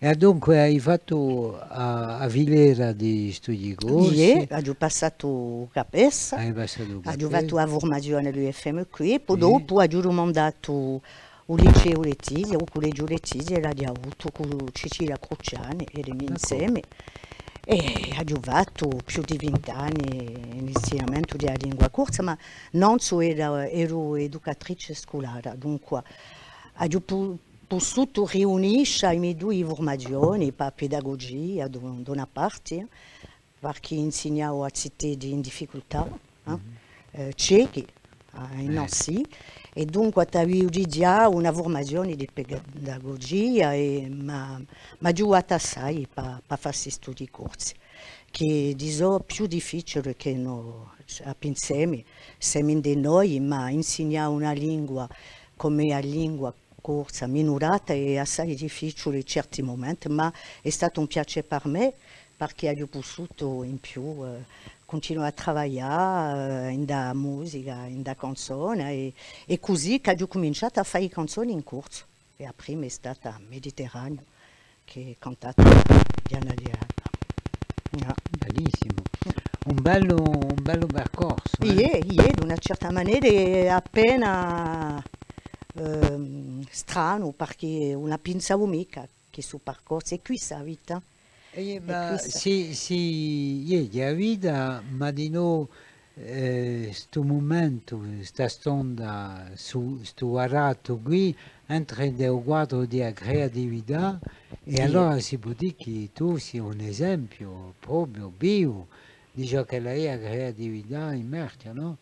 E dunque hai fatto a Vilera di studi corsi, Ho passato Capessa, hai passato ho fatto capelli, la formazione all'UFM qui, e poi sì, dopo ho rimandato al liceo Letizia, o collegio Letizia, era di avuto con Cecilia Cruciani, eravamo d'accordo. insieme. E ho fatto più di 20 anni l'insegnamento della lingua corsa, ma non so, ero educatrice scolare, dunque ho potuto riunire le due formazioni per pedagogia da una parte, perché insegnavo a città in difficoltà, Mhm. ciechi, in Nancy, e dunque avevo già una formazione di pedagogia e mi ha giocato assai per fare questi studi corsi, che sono più difficili che noi pensiamo, siamo di noi, ma insegnare una lingua come la lingua corsa, minorata, è assai difficile in certi momenti, ma è stato un piacere per me perché ho potuto in più continuare a lavorare in da musica, in da canzone e così che ho cominciato a fare canzoni in corso. E la prima è stata Mediterraneo, che è cantata da Diana Liana. No. Bellissimo, un bello percorso, eh? È, in una certa maniera è appena strano perché non pensavo mica che suo percorso è qui la vita, è qui. Ma sì, ieri la vita, ma di no, sto momento, sta stonda, sto arato qui, entra nel quadro della creatività e È, allora si può dire che tu sei un esempio proprio vivo di ciò che è la creatività immersa, no?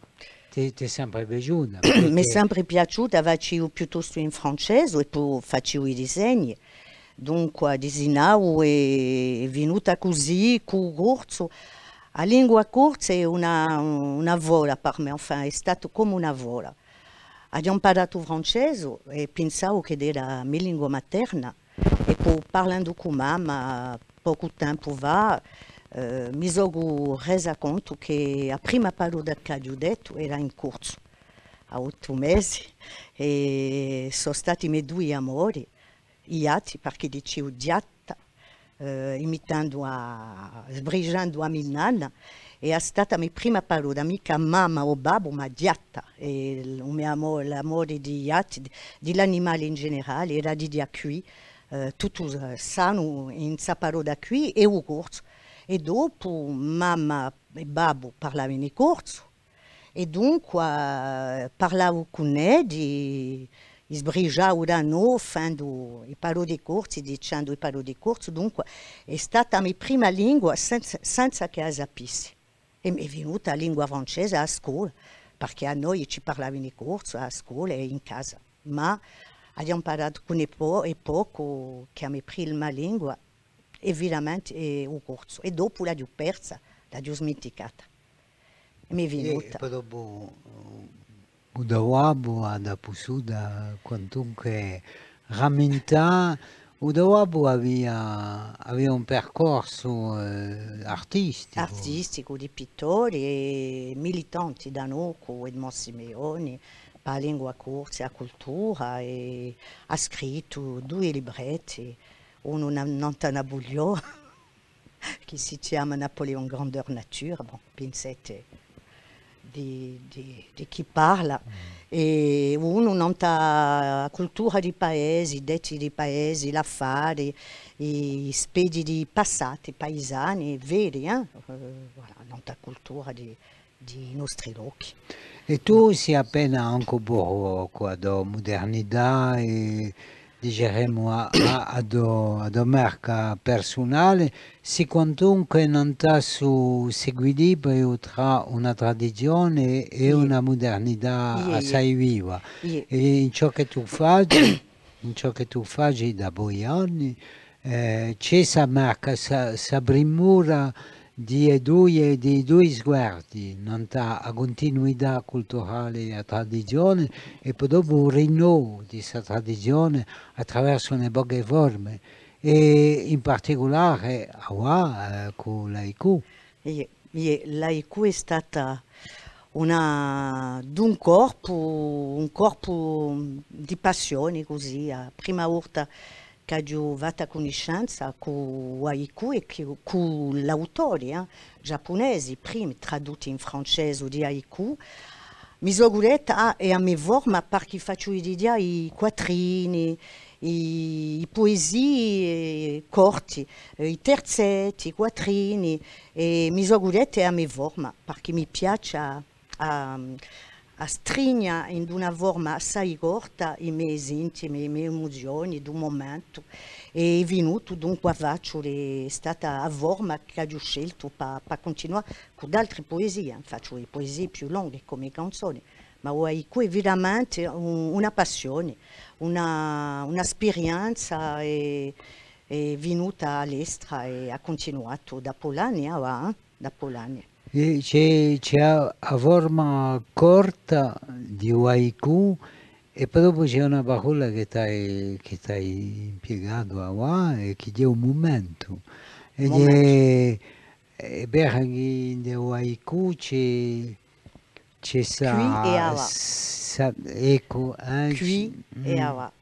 Ti è sempre piaciuta, mi è perché sempre piaciuta, facevo piuttosto in francese e poi facevo i disegni. Dunque, disegnavo e è venuta così, con corso. La lingua corsa è una vola per me, enfin, è stato come una vola. Ho imparato francese e pensavo che era la mia lingua materna. E poi parlando con mamma, poco tempo fa, mi sono resa conto che la prima parola che ho detto era in corso a 8 mesi e sono stati i miei due amori, gli altri perché dicevo diatta, imitando sbrigiando a mia nonna, e è stata la mia prima parola, mica mamma o babbo, ma diatta. E il mio amore, l'amore di altri, dell'animale in generale, era di qui, tutto sano in sa parola qui e un corso. E dopo mamma e babbo parlavano in corso, e dunque parlavo con lei, sbrigavo da noi, facendo i parole corti, dicendo i parole corti, dunque è stata la mia prima lingua senza che la sapessi. E mi è venuta la lingua francese a scuola, perché a noi ci parlavano in corso, a scuola e in casa. Ma abbiamo imparato con poco che mi preso la lingua, e veramente è un corso. E dopo l'ho persa, l'ho smenticata. E mi è e venuta. poi dopo Udawabo da Pusuda, quantunque rammentà, Udawabo aveva un percorso artistico. Artistico di pittori e militanti da Noco, Edmond Simeoni, per la lingua corsa e la cultura, e ha scritto due libretti, uno Nantana Bouliot, che si chiama Napoleon Grandeur Nature, bon, pensate di chi parla, e uno nota cultura di paesi, detti di paesi, l'affari, i spedi di passati paesani veri, voilà, nota cultura di nostri occhi. E tu sei appena anche un po' qua da modernità e diciamo a marca personale, se quantunque non ti su equilibrio tra una tradizione e Ie, una modernità ie, ie, assai viva. ie. E in ciò che tu fai da poi anni, c'è questa marca, questa premura di due sguardi, non a continuità culturale e a tradizione e poi dopo un rinnovo di questa tradizione attraverso le poche forme e in particolare con l'haiku. L'haiku è stata un corpo di passione così, a prima volta che ho fatto conoscenza con haiku e con l'autori giapponesi, prima tradotti in francese di haiku. Mi sono gurata e a me forma perché faccio i quattrini, i poesie corti, i terzetti, i quattrini, e mi sono gurata a me forma perché mi piace a stringere in una forma assai corta i miei sentimi, le mie emozioni del momento. E è venuto dunque a faccio, è stata la forma che ho scelto per continuare con altre poesie. Faccio le poesie più lunghe come canzoni, ma il haiku è veramente una passione, un'esperienza è venuta all'estero e ha continuato dopo l'anno, dopo l'anno. C'è a forma corta di haiku e proprio c'è una parola che stai impiegato e che è un momento. È perché in haiku c'è Qui e awa. ecco, Qui e awa.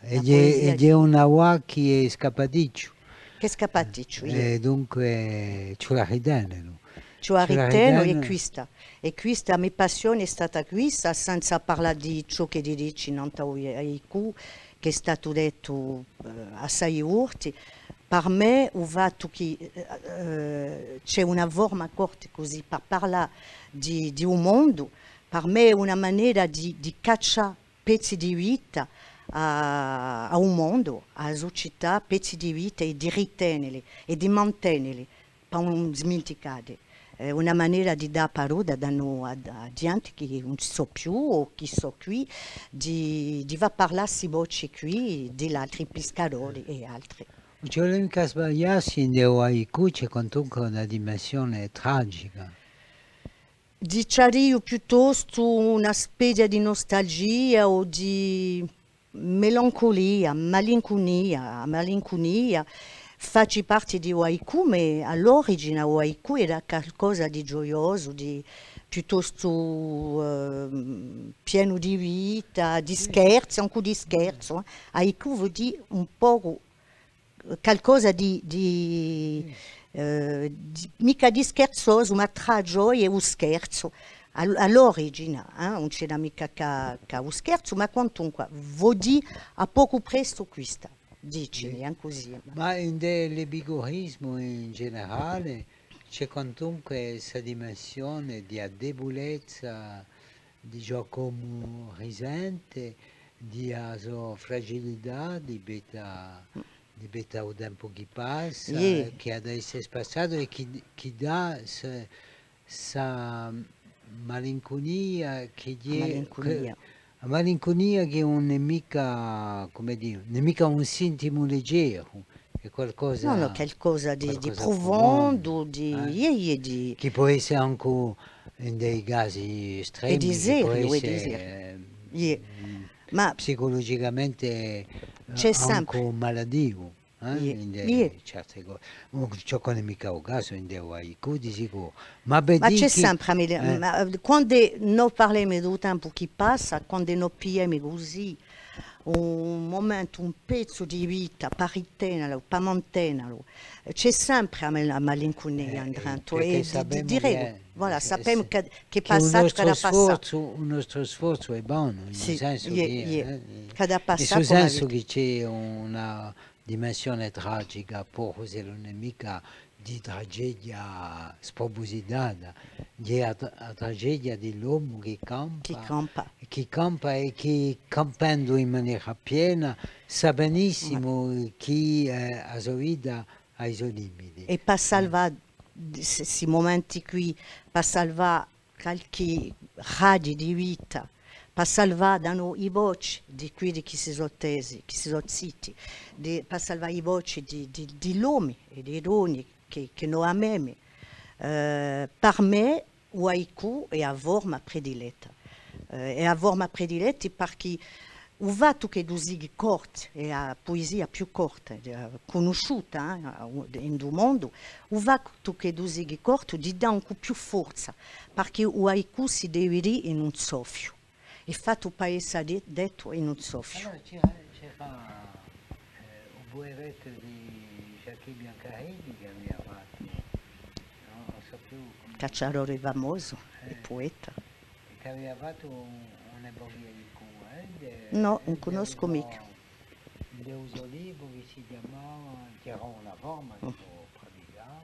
ed è un awa che è scappaticcio. Che scappaticcio, E dunque ce la ritengono. Cioè, ritengo e questa la mia passione è stata questa, senza parlare di ciò che dici in haiku, che è stato detto assai urti. Per me, ho fatto che c'è una forma corta così per parlare di un mondo, per me è una maniera di cacciare pezzi di vita a un mondo, a società, pezzi di vita e di ritenerli e di mantenerli per non dimenticare. È una maniera di dare parola a gente che non so più o che so qui, di va parlare si voce qui degli altri pescatori e altri. C'è l'unica sbagliarsi in haiku c'è comunque una dimensione tragica. Dicevo piuttosto una specie di nostalgia o di melancolia, malinconia. Faccio parte di haiku, ma all'origine haiku era qualcosa di gioioso, di piuttosto pieno di vita, di scherzo, anche di scherzo. Haiku vuol dire un po' qualcosa mica di scherzoso, ma tra gioia e lo scherzo. All'origine, non c'era mica che lo scherzo, ma comunque vuol dire a poco presto questa. Dici, è così. Ma nell'epicurismo in generale c'è comunque questa dimensione di debolezza, di gioco risente, di fragilità, di beta il tempo che passa, che adesso è passato e che dà questa malinconia che la malinconia che non è mica, come dire, non è mica un sentimo leggero, è qualcosa... No, qualcosa di profondo, di... Che può essere anche in dei casi estremi, e di serio, può essere ma psicologicamente c'è anche sempre malativo. Certe cose. Ciò non è mica un caso in dei haiku di sicuro. Ma c'è sempre, quando noi parliamo del tempo che passa, quando noi pigliamo così un momento, un pezzo di vita, per ritenerlo, per mantenerlo, c'è sempre la malinconia dentro. E direi, voilà, sappiamo che passaggio cada passaggio. Il nostro sforzo è buono, nel senso che cada passaggio. nel senso che c'è una dimensione tragica, forse non è mica di tragedia spropositata, è la tragedia dell'uomo che campa e che campando in maniera piena sa benissimo che la sua vita ha i suoi limiti. E per salvare questi momenti qui, per salvare qualche raggio di vita, per salvare i voci di quelli che si sono tesi, che si sono zitti, per salvare i voci di uomini e di donne che noi amiamo. Per me, il haiku è la forma prediletta. È la forma prediletta perché il fatto che tu sia corto, è la poesia più corta, conosciuta in un mondo, il fatto che tu sia corto ti dà anche più forza, perché il haiku si deve dire in un soffio. È fatto per essere detto in un soffio. Allora c'era un poeretto di Jacques Biancarelli che aveva fatto, non so più come... Cacciarone famoso, il poeta. Che aveva fatto un'eporia di Cuba. No, non conosco mica. Un deus olivo che si chiamava, che era una forma che lo praticava.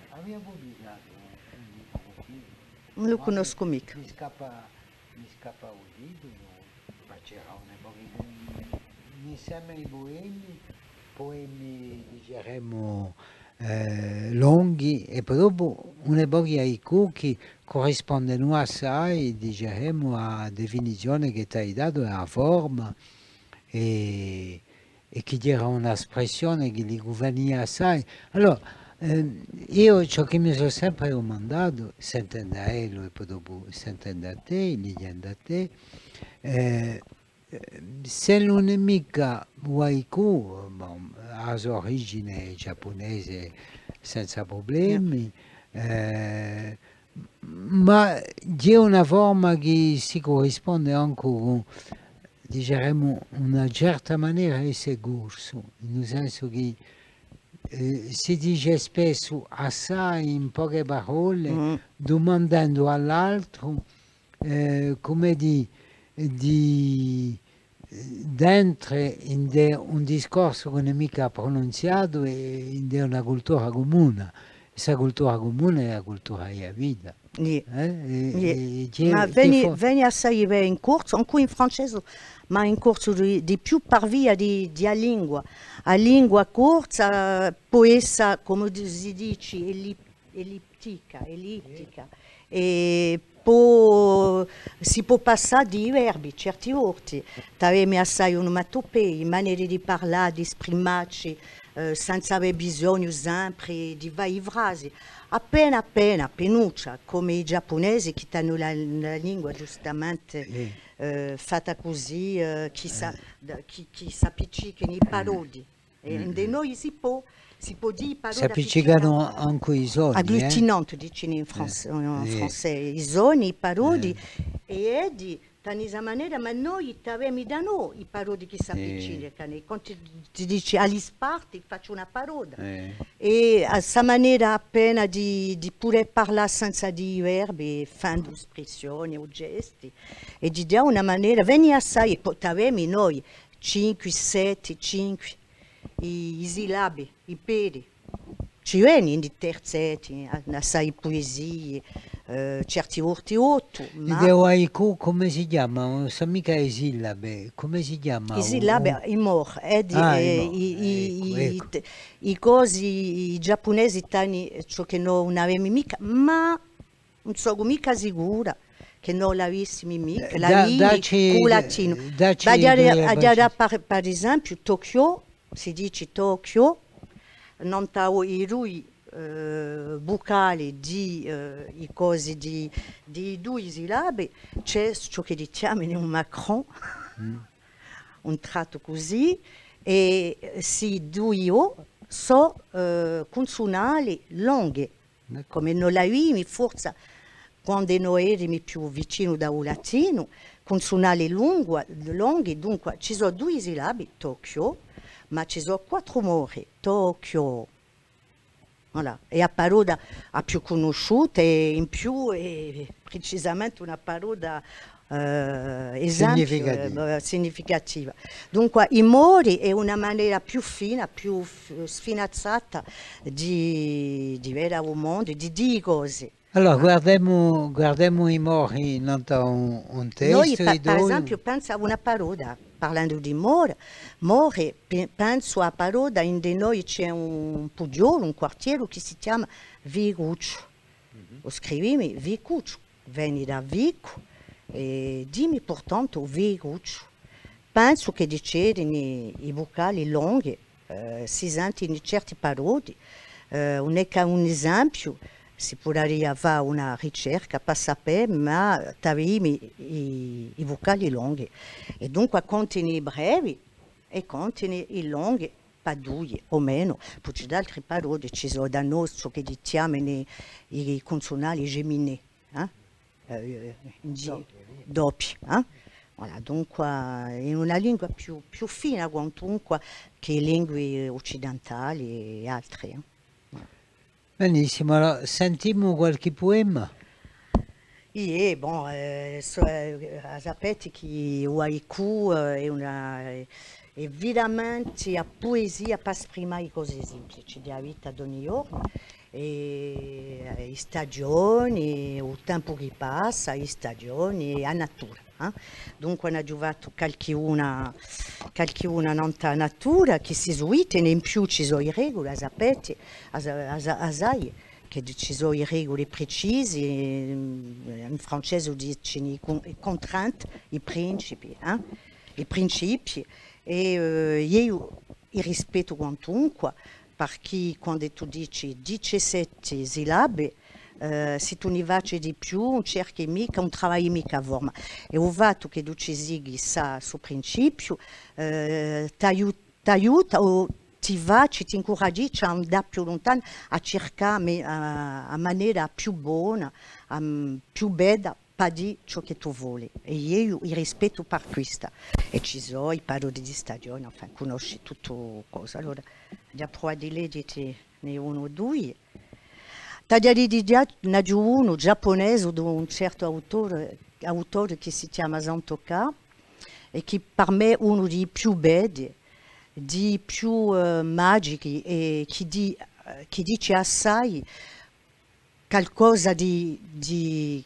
Aveva pubblicato un libro così. Non lo conosco mica. Mi scappa un titolo, ma c'era un'epoca, insieme ai poemi diremmo lunghi, e poi dopo un'epoca haiku che corrispondono assai, diremmo, a definizione che ti hai dato, a forma, e che era un'espressione che li governia assai. Allora, io ciò che mi sono sempre domandato, sentendo a Elo e poi dopo sentendo a te, leggendo a te, se non è mica haiku, ha origine giapponese senza problemi, ma c'è una forma che si corrisponde anche con, diciamo, una certa maniera di essere corso, nel senso che si dice spesso assai in poche parole, domandando all'altro come di entrare in un discorso che non è mica pronunziato e in una cultura comune. Questa cultura comune è la cultura della vita. Ma veni assai in corso, anche in francese, ma in corso di più per via di lingua. La lingua corsa può essere, come si dice, ellittica. E si può passare di verbi, certi volte. Abbiamo assai onomatopee, maniere di parlare, di esprimerci, senza avere bisogno sempre di vari frasi. Appena penuccia, come i giapponesi che hanno la lingua giustamente fatta così, chi si appiccicano i parodi. E di noi si può dire parodi. Si appiccicano anche i sogni. Agglutinante, dicono in francese, i sogni, i parodi. E di questa maniera, ma noi abbiamo da noi i parodi che si appiccicano. Quando ti dici all'isparti, faccio una paroda. E a questa maniera appena di pure parlare senza di verbi, fando espressioni o gesti, e di dare una maniera, vieni assai, poi abbiamo noi 5, 7, 5, i sillabi, i peri. Ci vieni in terzetti, assai poesie, certi volte 8. Ma... Il haiku come si chiama? Non so mica le sillabe, come si chiama? I sillabi, i mor, i cosi, i giapponesi hanno ciò che non avevamo mica, ma non sono mica sicura che non l'avessimo mica, la lingua con latino. Per esempio, Tokyo, si dice Tokyo, non ho i rui vocali di i cosi di due sillabi, c'è ciò che diciamo un Macron, un tratto così, e si due sono consonanti lunghe, come non l'avevamo forse quando noi eravamo più vicini da un latino, consonanti lunghe, dunque ci sono due sillabi, Tokyo, ma ci sono 4 mori, Tokyo. Voilà. E la parola più conosciuta e in più è precisamente una parola significativa. Dunque i mori è una maniera più fina, più sfinazzata di vedere il mondo, di dire cose. Allora, guardiamo i mori in un testo. Noi, per esempio, penso a una parola, parlando di more, penso a parola, in di noi c'è un pugliolo, un quartiere che si chiama Vicuccio. Lo scrivimi Vicuccio, vieni da Vico, e dimmi portanto Vicuccio. Penso che dicevano i vocali lunghi, si sentono in certe parole, non è che un esempio. Si potrebbe fare una ricerca per sapere, ma abbiamo i vocali lunghi. E dunque contiene i brevi e contiene i lunghi, per due o meno. Poi c'è altre parole, ci sono da noi ciò che diciamo i consonanti geminati, doppi. Voilà, dunque è una lingua più fina quantunque che lingue occidentali e altre. Benissimo, allora sentiamo qualche poema. E bon, sapete che o haiku è veramente a poesia per esprimere cose semplici della vita di ogni giorno, e le stagioni, il tempo che passa, le stagioni, la natura. Dunque hanno giovato qualcuna nanta natura che si suite, e in più ci sono le regole, sapete, sai che ci sono le regole precise, in francese dicono i contraintes, i principi, e io il rispetto quantunque, perché quando tu dici 17 sillabe, se tu ne vai di più, non cerchi mica, non lavori mica a forma. E il fatto che tu ci sighi sa sul principio, ti aiuta o ti va, ti incoraggia a andare più lontano, a cercare a maniera più buona, più bella, per dire ciò che tu vuoi. E io il rispetto per questo. E ci sono i parodi di stagione, enfin, conosci tutto cosa. Allora, già prova di leggere ne uno o due. Tagliari di già uno giapponese di un certo autore che si chiama Santoka, e che per me è uno dei più belli, di più magici, e che dice assai qualcosa di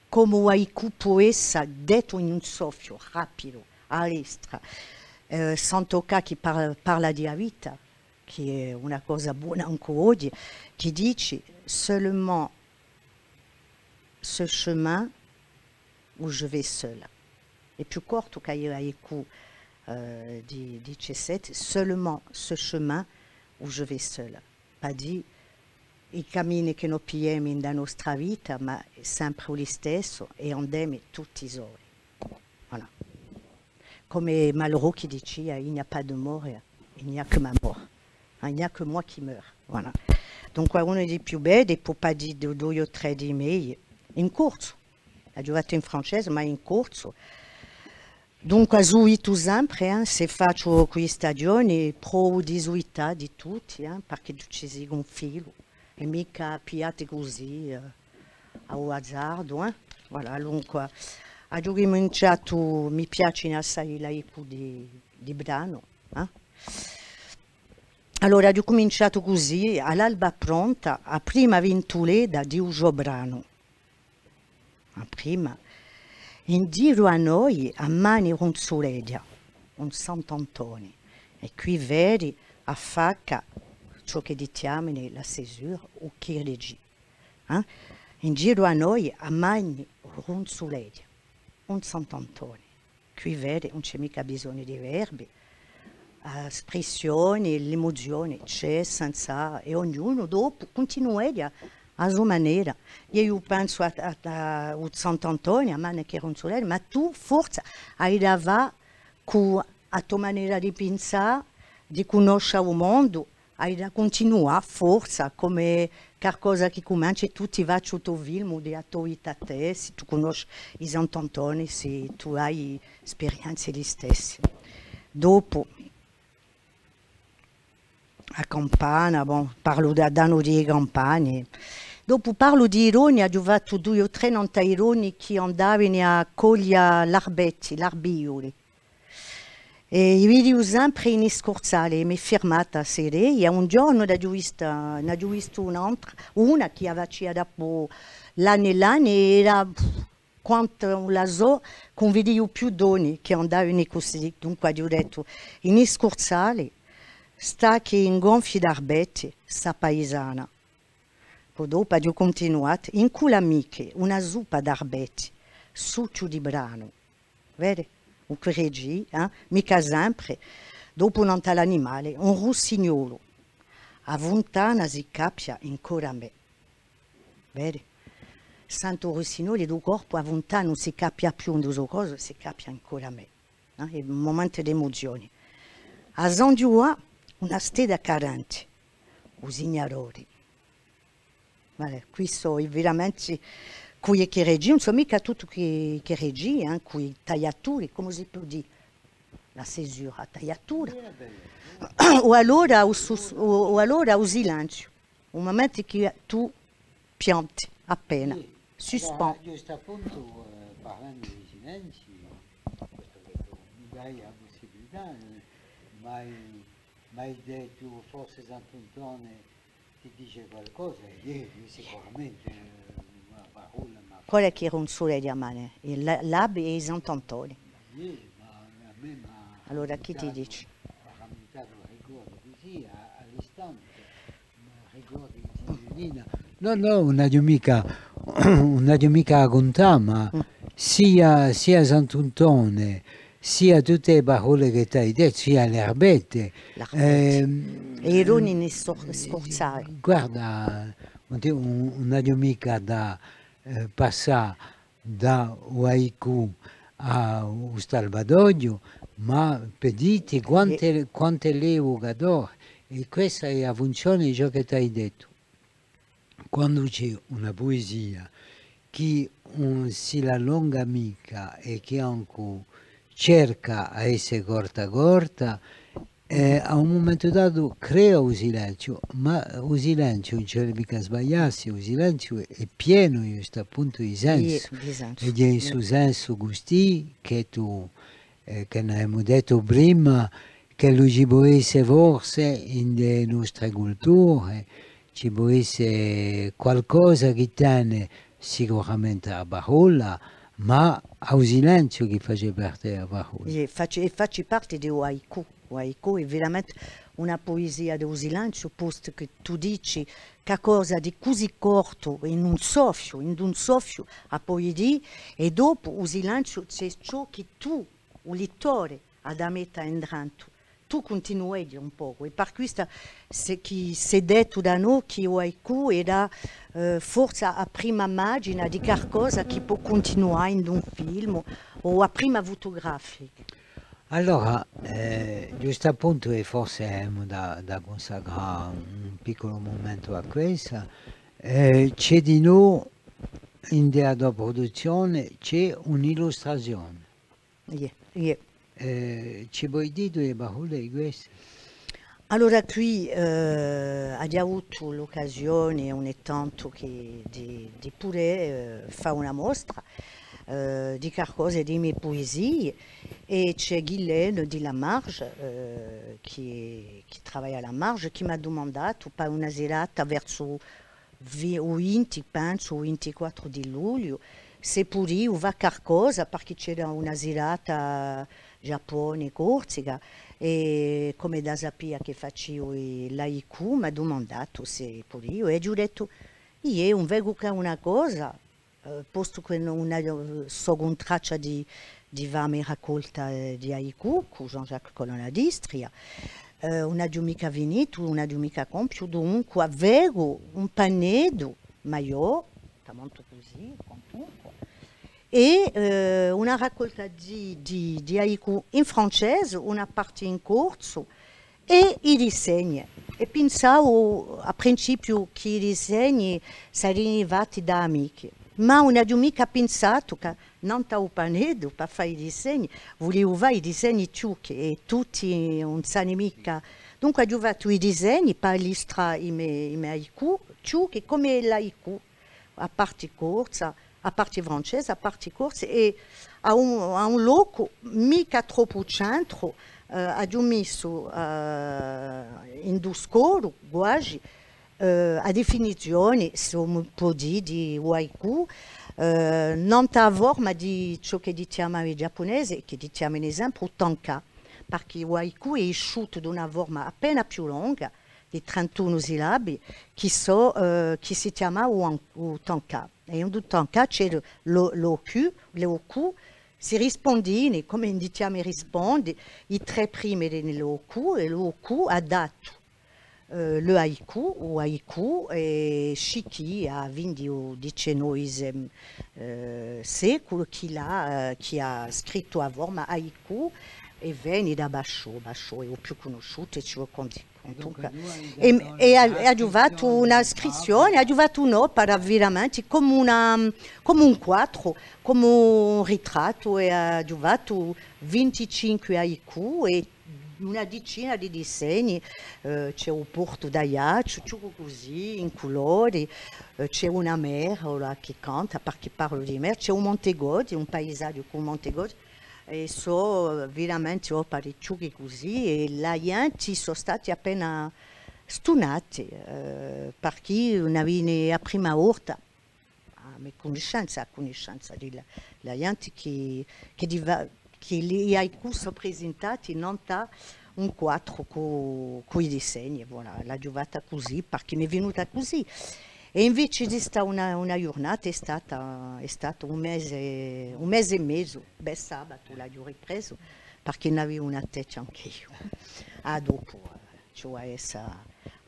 come un haiku può essere detto in un soffio rapido, all'estra. Santoka che parla di vita, che è una cosa buona anche oggi, qui dice seulement ce chemin où je vais seul. È più corto che il haiku di 17, seulement ce chemin où je vais seul. Pas dire i cammini che noi pigliamo nella nostra vita, ma è sempre lo stesso e andiamo tutti i giorni. Voilà. Come Malraux qui diceva, il n'y a pas de mort, il n'y a que ma mort. Il n'y a que moi qui meurs. Voilà. Donc uno dei più belli, può pas dire due o tre di me, in corso. Ha giocato in francese, ma in corso. Dunque, zuito sempre, se faccio queste stagioni, pro disuità di tutti, perché ci sia un filo, e mica piate così, a azzardo. Voilà, dunque, ho cominciato, mi piace assai l'haiku di Brano. Allora, ho cominciato così, all'alba pronta, a prima ventuleda di Ugo Brano. A prima. In giro a noi, a mani ronzoledia, un Sant'Antonio, e qui vedi a facca ciò che diciamo la cesura o che leggi. In giro a noi, a mani ronzoledia, un Sant'Antonio. Qui vedi, non c'è mica bisogno di verbi, espressioni, l'emozione c'è senza, e ognuno dopo continua a sua maniera. Io penso a Sant'Antonio, a me che ronzolare, ma tu forse hai da va con la tua maniera di pensare, di conoscere il mondo, hai da continuare forse come qualcosa che comincia e tu ti vai a tuo film di a tua vita a te, se tu conosci i Sant'Antonio, se tu hai esperienze di stesse. Dopo, a campagna, bon, parlo da danno di campagne. Dopo parlo di ironi, ho giocato 2 o 3 ironi che andavano a cogliere l'arbioli. E io vedevo sempre in scorzale, mi fermata a sedere, e un giorno ho visto una che aveva dopo l'anno, e era quanto la so, non vedevo più donne che andavano così. Dunque ho detto, in scorzale, sta che in gonfi d'arbeti, sta paesana. Poi dopo ho continuato, in quelle amiche, una zuppa d'arbeti, succio di Brano. Vedi? Un reggi, mica sempre. Dopo non c'è l'animale, un rossignolo. A lontana si capia ancora me. Vedi? Santo rossignolo del corpo, a lontana non si capia più un due cose, si capia ancora me. È un momento di emozione. A Zandiua, una stella carente, os ignarori. Vale, questo è veramente qui reggi, non so mica tutto che reggi, qui tagliature, come si può dire? La cesura, tagliatura. O allora o silenzio, un momento che tu pianti appena, suspend. Giusto appunto, parlando di silenzi, questo che tu mi dai la possibilità, mai detto forse Sant'Antone ti dice qualcosa, e sicuramente una parola, ma... Qual è che era un sole di amane? L'Abbia e Sant'Antone. Ma a me m'ha Allora chi ti ramentato- dice? ha ramentato il ricordo così all'istante, ma ricordo di Nina. No, una tua amica a contare, ma sia Sant'Antone, sia tutte le parole che ti hai detto, sia le erbette. E i roni ne scorzare. Guarda, una tua amica da passare da haiku a un salvadoglio, ma per dirti quante leve adoro. E questa è la funzione di ciò che ti hai detto. Quando c'è una poesia che si la allunga mica e che anche cerca a essere corta, a un momento dato crea un silenzio, ma un silenzio non c'è mica sbagliarsi, un silenzio è pieno di questo appunto di senso, e di il suo senso gusti che tu, che ne abbiamo detto prima, che lui ci può essere forse in le nostre culture, ci può essere qualcosa che tiene sicuramente la parola, ma a un silenzio che fa parte della parola. E faccio parte di haiku. Haiku è veramente una poesia di silenzio, posto che tu dici qualcosa di così corto in un soffio a poesia, e dopo il silenzio c'è ciò che tu, il lettore, ha da mettere in dentro. Tu continui un po', e per questo che si è detto da noi che il haiku era forse a prima immagine di qualcosa che può continuare in un film o a prima fotografica. Allora, giusto appunto, e forse abbiamo da consacrare un piccolo momento a questo, c'è di noi in della produzione c'è un'illustrazione. Yeah. Ci vuoi dire due parole di questo? Allora qui abbiamo avuto l'occasione ogni tanto di pure fare una mostra di qualcosa di mie poesie, e c'è Ghislaine di La Marge che lavora alla Marge, che mi ha domandato per una serata verso o 20, penso, o 24 di luglio, se potevo fare qualcosa perché c'era una serata Giappone, Corsica, e come da sapere che facevo l'haiku mi ha domandato se potevo, e io ho detto io non vedo che una cosa, posto che non so un traccia di vame raccolta di haiku con Jean-Jacques Colonna d'Istria, una mica venuto, una mica compiuto, dunque avevo un pannello maggiore, molto così, e una raccolta di haiku in francese, una parte in corso e i disegni. E pensavo a principio che i disegni sarebbero arrivati da amici, ma non ho mica pensato che non stavo pannello per fare i disegni, volevo fare i disegni tutti, e tutti non sanno mica. Dunque ho fatto i disegni per illustrare i miei haiku, tutti come l'haiku, a parte corsa, a parte francese, a parte corse, e a un loco mica troppo centro abbiamo messo in due scori quasi a definizione, se un po' di haiku, non a forma di ciò che diciamo in giapponese, che diciamo in esempio tanka, perché il haiku è uscito da una forma appena più lunga, di 31 sillabi, che si chiama o tanka. E in tanka c'è l'oku, si risponde, come diciamo risponde, i tre primi dell'oku, e l'oku ha dato le haiku, o haiku, e Shiki a 19 secolo che ha scritto a forma haiku, e viene da Basho. Basho è il più conosciuto, e ci vuole E ha giovato una iscrizione, ha giovato un'opera veramente come un quadro, come un ritratto, e ha giovato 25 haiku e una decina di disegni, c'è un porto da ghiaccio, tutto così, in colori, c'è una mare che canta, perché parlo di mare, c'è un Montegodi, un paesaggio con Montegodi, e so veramente opere tutte così, e la gente sono stati appena stonati, perché non avevano a prima volta a conoscenza della gente che gli haiku sono presentati non da un quadro con i disegni, voilà, l'ha giocata così perché mi è venuta così. E invece di sta una giornata è stato un mese e mezzo, beh sabato l'ho ripreso perché ne avevo una testa anch'io. Dopo, cioè essa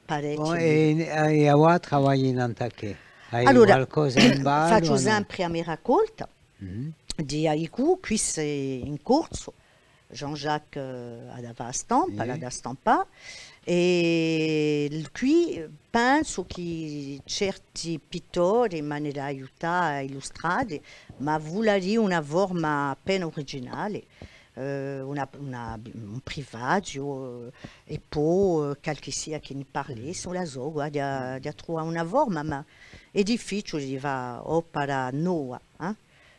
parecchio. E ora lavori in Antaché? Hai Allora, qualcosa in ballo? faccio sempre a mia raccolta di haiku, qui è in corso. Jean-Jacques l'ha da stampare, e qui penso che certi pittori in maniera aiutata a illustrare, ma vuole dire una forma appena originale, un privaggio, e poi qualche sia che ne parli sulla zoga di trovare una forma, ma è difficile di fare opera nuova.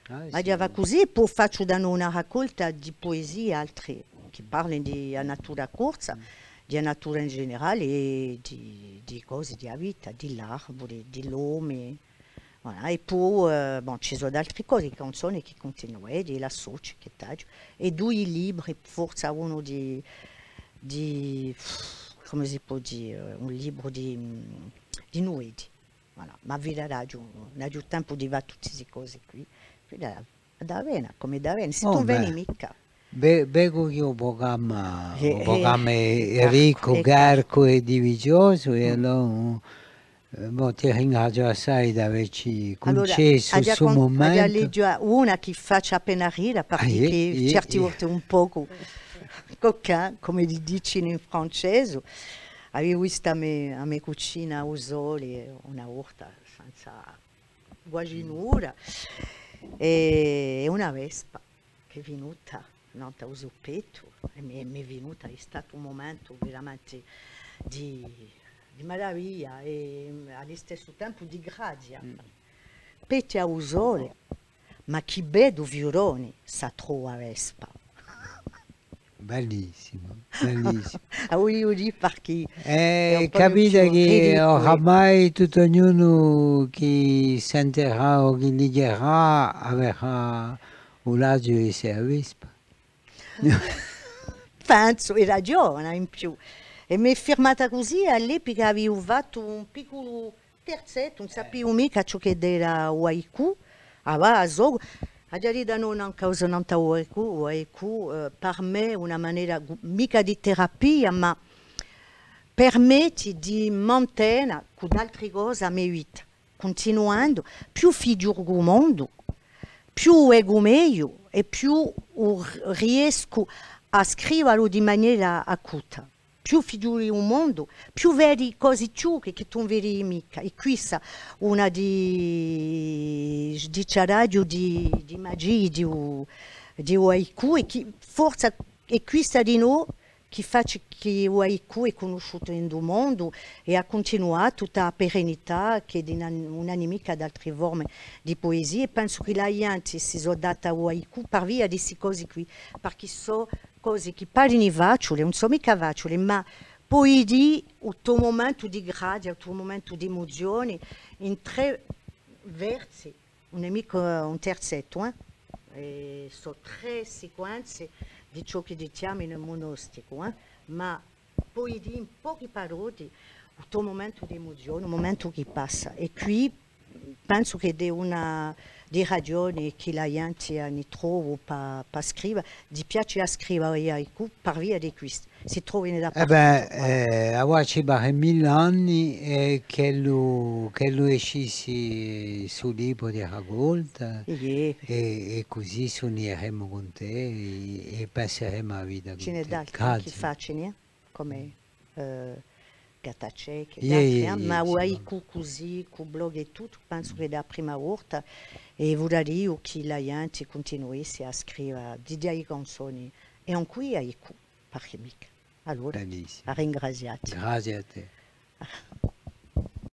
Ma va così, poi faccio da una raccolta di poesie altre che parlano di natura corsa, di natura in generale e di cose della vita, dell'arbore, dell'uomo. Voilà. E poi ci sono altre cose, canzoni che continuano, della soci che taglio, e due libri, forse uno come si può dire, un libro di nuodi. Voilà. Ma vi darà non ho tempo di fare tutte queste cose qui. Da Vena, come da Vena, se tu vieni mica. Vedo che un programma è ricco, carico e divisioso, e allora ti ringrazio assai di averci concesso questo momento. Una che faccia appena ridere, perché certi volte un poco coquin, come dicono in francese. Avevo visto a mia cucina a Usoli una volta senza guaginura, e una vespa che è venuta non da Usuppetto, e mi è venuta, è stato un momento veramente di meraviglia e allo stesso tempo di grazia. Pete a Usole, ma chi vedo Viuroni sa trova vespa. Bellissimo, bellissimo. Voglio dire perché capite che oramai tutto ognuno che sentirà o che leggerà avrà un laggio di servizio. Penso, hai ragione in più. E mi è firmata così, all'epoca avevo fatto un piccolo terzetto, non sapevo mica ciò che era haiku, a già da non a causa non haiku, per me è una maniera mica di terapia, ma permette di mantenere con altre cose a mia vita, continuando, più figuro il mondo, più ego meglio e più riesco a scriverlo di maniera acuta. Più figuri un mondo, più vedi cose ciuche che tu non vedi mica. E questa è una di radio di magia, di haiku, e che forse è questa di noi che fa che o haiku è conosciuto in tutto il mondo e ha continuato tutta la perenità che è un'animica ad altre forme di poesia. E penso che la gente si è data al haiku per via di queste cose qui, perché sono cose che parlano facili, non sono mica facili, ma poi di un tuo momento di grazia, un tuo momento di emozione, in tre versi, non è mica un terzetto, sono tre sequenze di ciò che diciamo in monostico, ma poi di in poche parole un tuo momento di emozione, un momento che passa. E qui penso che è una di ragioni che la gente ne trova per scrivere, di piace a scrivere haiku per via di questo, si trovano dappertutto. Ora ci sono 1000 anni che lui esce sul libro di raccolta, e così suoneremo con te e passeremo la vita con te. Ce n'è d'altri che facciano, come Gatacek, Yeah, ma o sì. haiku così, con blog e tutto, penso che da prima volta, e vorrei che la gente continuasse a scrivere di canzoni, e anche haiku, perché mica. Allora, Benissimo. ringraziati. Grazie a te.